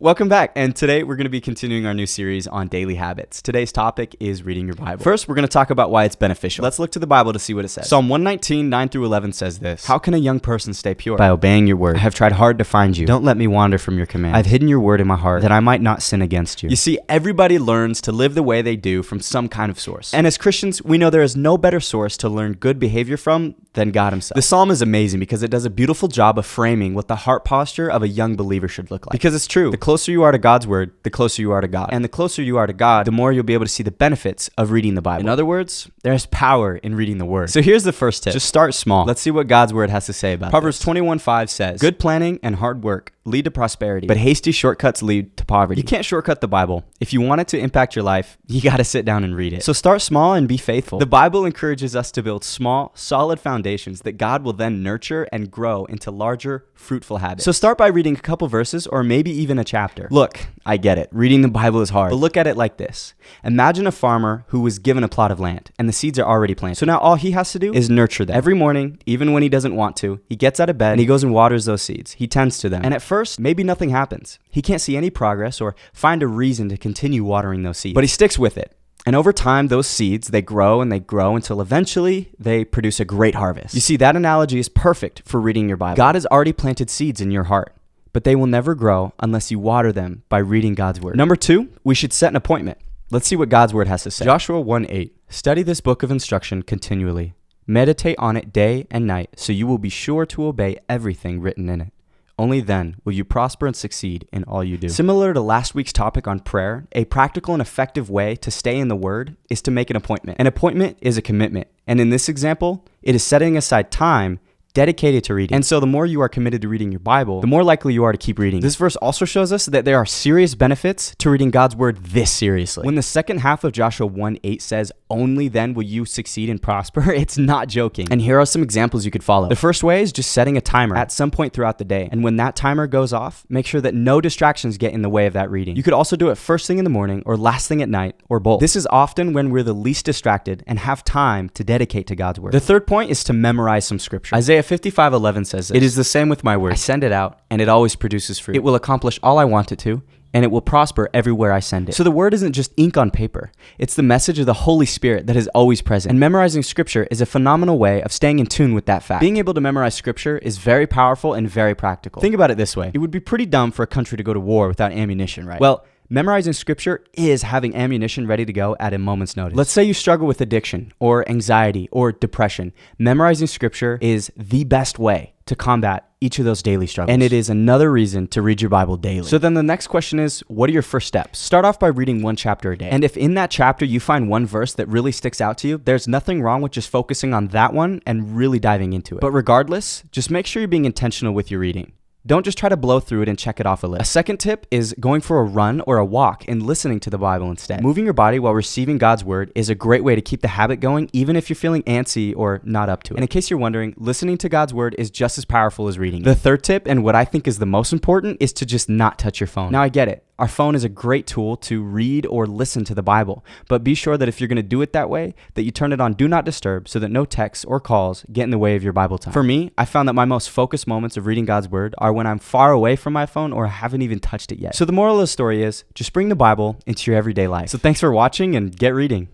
Welcome back, and today we're going to be continuing our new series on daily habits. Today's topic is reading your Bible. First, we're going to talk about why it's beneficial. Let's look to the Bible to see what it says. Psalm 119, 9 through 11 says this: How can a young person stay pure? By obeying your word. I have tried hard to find you. Don't let me wander from your command. I've hidden your word in my heart that I might not sin against you. You see, everybody learns to live the way they do from some kind of source. And as Christians, we know there is no better source to learn good behavior from than God himself. The psalm is amazing because it does a beautiful job of framing what the heart posture of a young believer should look like. Because it's true, the closer you are to God's word, the closer you are to God. And the closer you are to God, the more you'll be able to see the benefits of reading the Bible. In other words, there's power in reading the word. So here's the first tip. Just start small. Let's see what God's word has to say about Proverbs 21:5 says, Good planning and hard work lead to prosperity, but hasty shortcuts lead to poverty. You can't shortcut the Bible. If you want it to impact your life, you got to sit down and read it. So start small and be faithful. The Bible encourages us to build small, solid foundations that God will then nurture and grow into larger, fruitful habits. So start by reading a couple verses or maybe even a chapter. Look, I get it. Reading the Bible is hard, but look at it like this. Imagine a farmer who was given a plot of land and the seeds are already planted. So now all he has to do is nurture them. Every morning, even when he doesn't want to, he gets out of bed and he goes and waters those seeds. He tends to them. And at first, maybe nothing happens. He can't see any progress or find a reason to continue watering those seeds, but he sticks with it. And over time, those seeds, they grow until eventually they produce a great harvest. You see, that analogy is perfect for reading your Bible. God has already planted seeds in your heart, but they will never grow unless you water them by reading God's word. Number 2, we should set an appointment. Let's see what God's word has to say. Joshua 1:8, study this book of instruction continually. Meditate on it day and night, so you will be sure to obey everything written in it. Only then will you prosper and succeed in all you do. Similar to last week's topic on prayer, a practical and effective way to stay in the Word is to make an appointment. An appointment is a commitment. And in this example, it is setting aside time dedicated to reading. And so the more you are committed to reading your Bible, the more likely you are to keep reading. This verse also shows us that there are serious benefits to reading God's word this seriously. When the second half of Joshua 1:8 says, only then will you succeed and prosper, it's not joking. And here are some examples you could follow. The first way is just setting a timer at some point throughout the day. And when that timer goes off, make sure that no distractions get in the way of that reading. You could also do it first thing in the morning or last thing at night or both. This is often when we're the least distracted and have time to dedicate to God's word. The third point is to memorize some scripture. Isaiah 55:11 says this: It is the same with my word. I send it out, and it always produces fruit. It will accomplish all I want it to, and it will prosper everywhere I send it. So the word isn't just ink on paper. It's the message of the Holy Spirit that is always present. And memorizing scripture is a phenomenal way of staying in tune with that fact. Being able to memorize scripture is very powerful and very practical. Think about it this way. It would be pretty dumb for a country to go to war without ammunition, right? Well, memorizing scripture is having ammunition ready to go at a moment's notice. Let's say you struggle with addiction or anxiety or depression. Memorizing scripture is the best way to combat each of those daily struggles. And it is another reason to read your Bible daily. So then the next question is, what are your first steps? Start off by reading one chapter a day. And if in that chapter you find one verse that really sticks out to you, there's nothing wrong with just focusing on that one and really diving into it. But regardless, just make sure you're being intentional with your reading. Don't just try to blow through it and check it off a list. A second tip is going for a run or a walk and listening to the Bible instead. Moving your body while receiving God's word is a great way to keep the habit going, even if you're feeling antsy or not up to it. And in case you're wondering, listening to God's word is just as powerful as reading. The third tip, and what I think is the most important, is to just not touch your phone. Now I get it. Our phone is a great tool to read or listen to the Bible, but be sure that if you're going to do it that way, that you turn it on Do Not Disturb so that no texts or calls get in the way of your Bible time. For me, I found that my most focused moments of reading God's word are when I'm far away from my phone or haven't even touched it yet. So the moral of the story is, just bring the Bible into your everyday life. So thanks for watching and get reading.